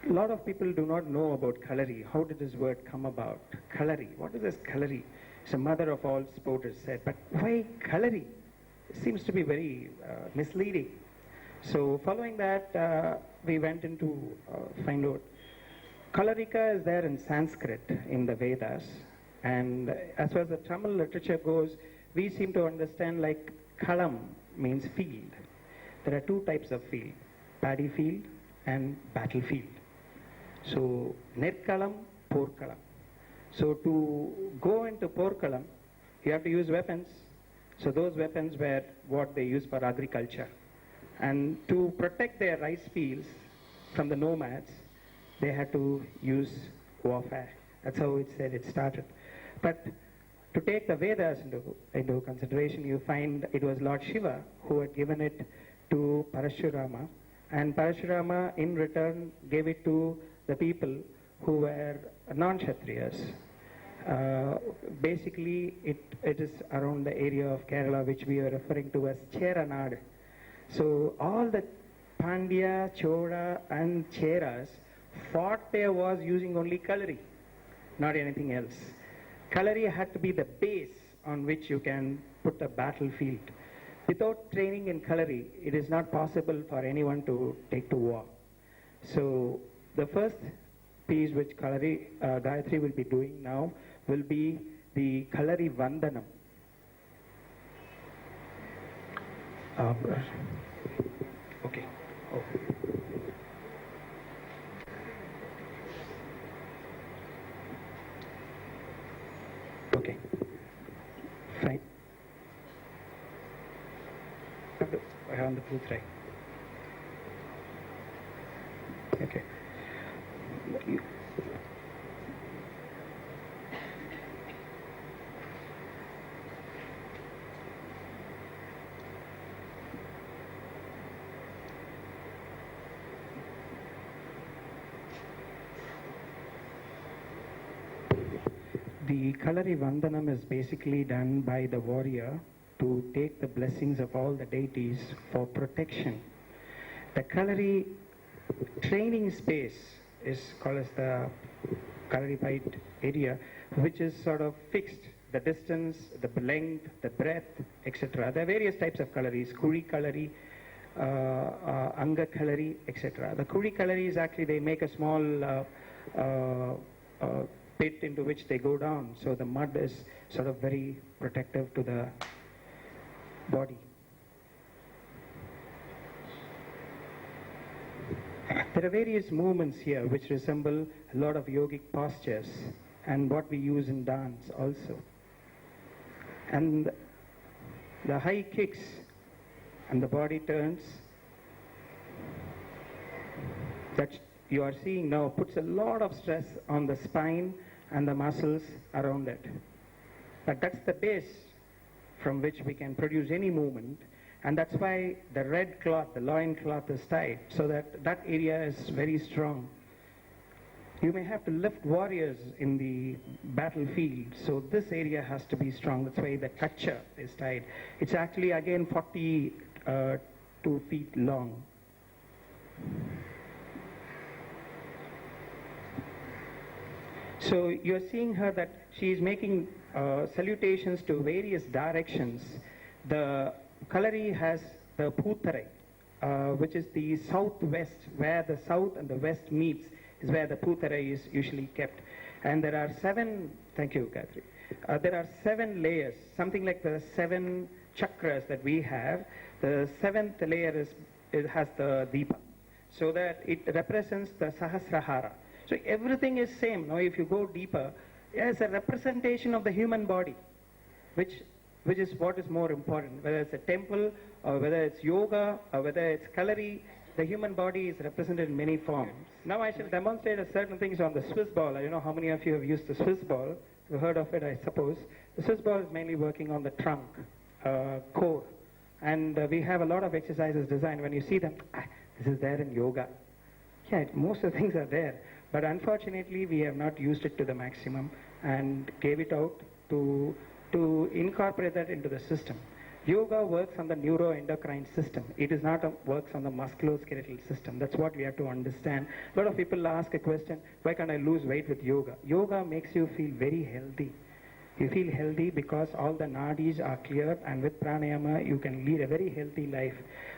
A lot of people do not know about kalari. How did this word come about? Kalari. What is this kalari? It's the mother of all sport, is said. But why kalari? It seems to be very misleading. So following that, we went into find out. Kalarika is there in Sanskrit in the Vedas. And as far as the Tamil literature goes, we seem to understand like kalam means field. There are two types of field, paddy field and battlefield. So, Nerkalam, Porkalam. So, to go into Porkalam, you have to use weapons. So, those weapons were what they used for agriculture. And to protect their rice fields from the nomads, they had to use warfare. That's how it said it started. But to take the Vedas into consideration, you find it was Lord Shiva who had given it to Parashurama. And Parashurama, in return, gave it to the people who were non-Kshatriyas. Basically, it is around the area of Kerala, which we are referring to as Cheranad. So all the Pandya, Chola and Cheras fought there was using only kalari, not anything else. Kalari had to be the base on which you can put a battlefield. Without training in kalari, it is not possible for anyone to take to war. So the first piece which Gayatri will be doing now will be the Kalari Vandanam. Okay. Oh. Okay. Fine. I have the full thread. Okay. The Kalari Vandanam is basically done by the warrior to take the blessings of all the deities for protection. The Kalari training space is called as the Kalari Fight area, which is sort of fixed. The distance, the length, the breadth, etc. There are various types of Kalaris, Kuri Kalari, Anga Kalari, etc. The Kuri Kalari is actually, they make a small pit into which they go down. So the mud is sort of very protective to the body. There are various movements here which resemble a lot of yogic postures and what we use in dance also. And the high kicks and the body turns that you are seeing now puts a lot of stress on the spine and the muscles around it. But that's the base from which we can produce any movement, and that's why the red cloth, the loin cloth is tied, so that that area is very strong. You may have to lift warriors in the battlefield, so this area has to be strong. That's why the kacha is tied. It's actually again 42 feet long. So you're seeing her that she is making salutations to various directions. The Kalari has the Putharai, which is the southwest, where the south and the west meets, is where the Putharai is usually kept. And there are 7, thank you, Gayatri. There are 7 layers, something like the 7 chakras that we have. The 7th layer has the Deepa, so that it represents the Sahasrahara. So everything is same. Now if you go deeper, as a representation of the human body, which is what is more important, whether it's a temple or whether it's yoga or whether it's Kalari, the human body is represented in many forms. Now I shall demonstrate certain things on the Swiss ball. I don't know how many of you have used the Swiss ball. You've heard of it, I suppose. The Swiss ball is mainly working on the trunk, core. And we have a lot of exercises designed. When you see them, this is there in yoga. Yeah, most of the things are there. But unfortunately, we have not used it to the maximum and gave it out to incorporate that into the system. Yoga works on the neuroendocrine system. It is not works on the musculoskeletal system. That's what we have to understand. A lot of people ask a question, why can't I lose weight with yoga? Yoga makes you feel very healthy. You feel healthy because all the nadis are clear, and with pranayama you can lead a very healthy life.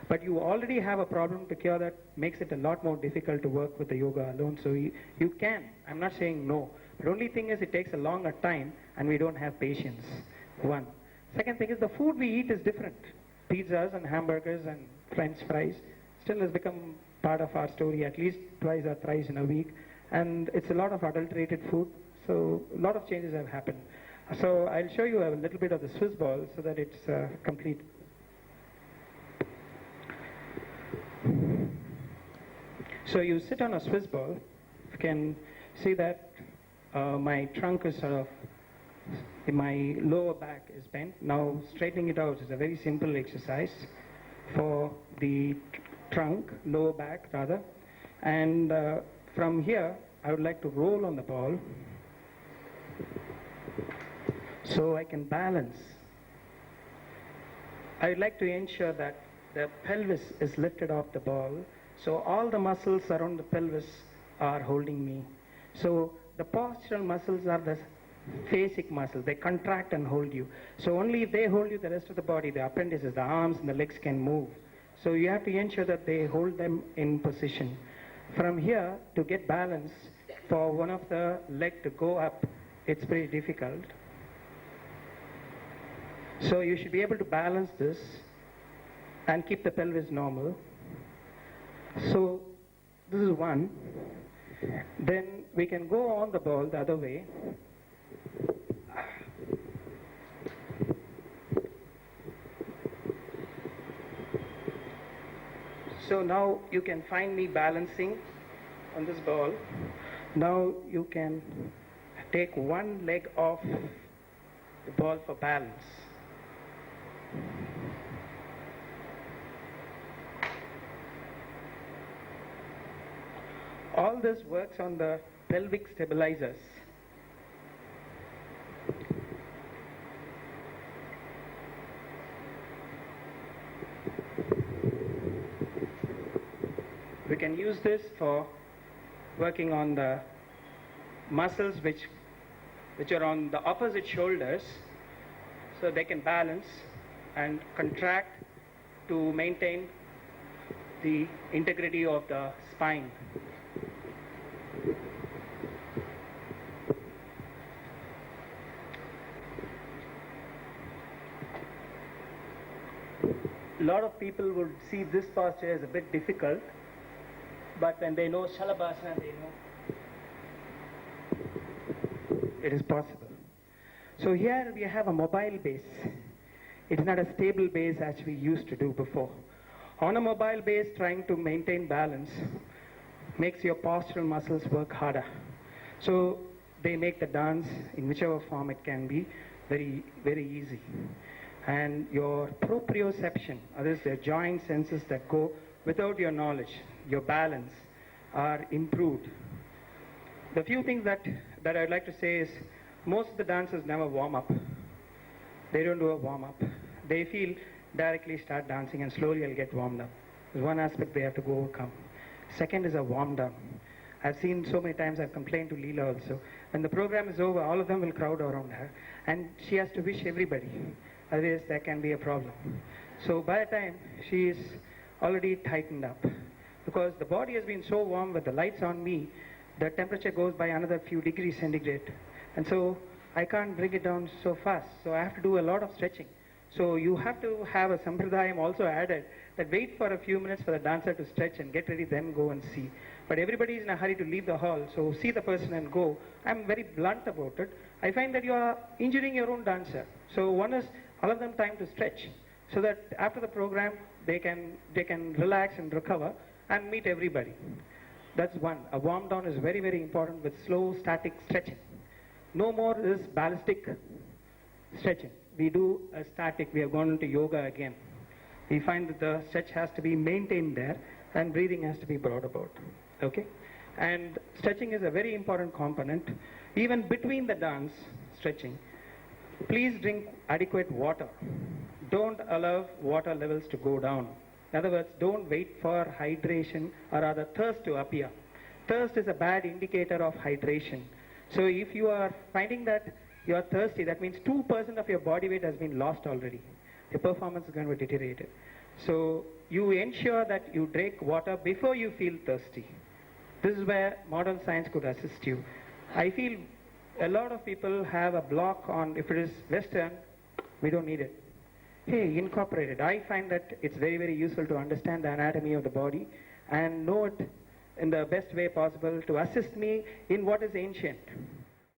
But you already have a problem to cure that makes it a lot more difficult to work with the yoga alone. So you can. I'm not saying no. But only thing is it takes a longer time and we don't have patience. One. Second thing is the food we eat is different. Pizzas and hamburgers and French fries still has become part of our story at least twice or thrice in a week. And it's a lot of adulterated food. So a lot of changes have happened. So I'll show you a little bit of the Swiss ball so that it's complete. So you sit on a Swiss ball. You can see that my trunk is sort of, my lower back is bent. Now straightening it out is a very simple exercise for the trunk, lower back rather. And from here, I would like to roll on the ball so I can balance. I would like to ensure that the pelvis is lifted off the ball, so all the muscles around the pelvis are holding me. So the postural muscles are the phasic muscles. They contract and hold you. So only if they hold you, the rest of the body, the appendices, the arms and the legs can move. So you have to ensure that they hold them in position. From here, to get balance, for one of the leg to go up, it's pretty difficult. So you should be able to balance this and keep the pelvis normal. So this is one. Then we can go on the ball the other way. So now you can find me balancing on this ball. Now you can take one leg off the ball for balance. All this works on the pelvic stabilizers. We can use this for working on the muscles which are on the opposite shoulders, so they can balance and contract to maintain the integrity of the spine. A lot of people would see this posture as a bit difficult, but when they know Shalabhasana, they know it is possible. So here we have a mobile base. It's not a stable base as we used to do before. On a mobile base, trying to maintain balance makes your postural muscles work harder. So they make the dance, in whichever form it can be, very, very easy. And your proprioception, that is the joint senses that go without your knowledge, your balance, are improved. The few things that I'd like to say is, most of the dancers never warm up. They don't do a warm up. They feel directly start dancing and slowly I'll get warmed up. There's one aspect they have to go overcome. Second is a warm down. I've seen so many times, I've complained to Leela also. When the program is over, all of them will crowd around her and she has to wish everybody. Otherwise there can be a problem. So by the time she is already tightened up, because the body has been so warm with the lights on me, the temperature goes by another few degrees centigrade. And so I can't bring it down so fast. So I have to do a lot of stretching. So you have to have a sampradayam also added, that wait for a few minutes for the dancer to stretch and get ready, then go and see. But everybody is in a hurry to leave the hall, so see the person and go. I'm very blunt about it. I find that you are injuring your own dancer. So one is, allow them time to stretch, so that after the program they can relax and recover and meet everybody. That's one. A warm down is very, very important with slow static stretching. No more is ballistic stretching. We do a static. We have gone into yoga again. We find that the stretch has to be maintained there and breathing has to be brought about. Okay? And stretching is a very important component. Even between the dance, stretching, please drink adequate water. don't allow water levels to go down. In other words, don't wait for hydration or rather thirst to appear. Thirst is a bad indicator of hydration. So if you are finding that you are thirsty, that means 2% of your body weight has been lost already. Your performance is going to be deteriorated. So you ensure that you drink water before you feel thirsty. This is where modern science could assist you. I feel a lot of people have a block on, if it is Western, we don't need it. Hey, incorporate it. I find that it's very, very useful to understand the anatomy of the body and know it in the best way possible to assist me in what is ancient.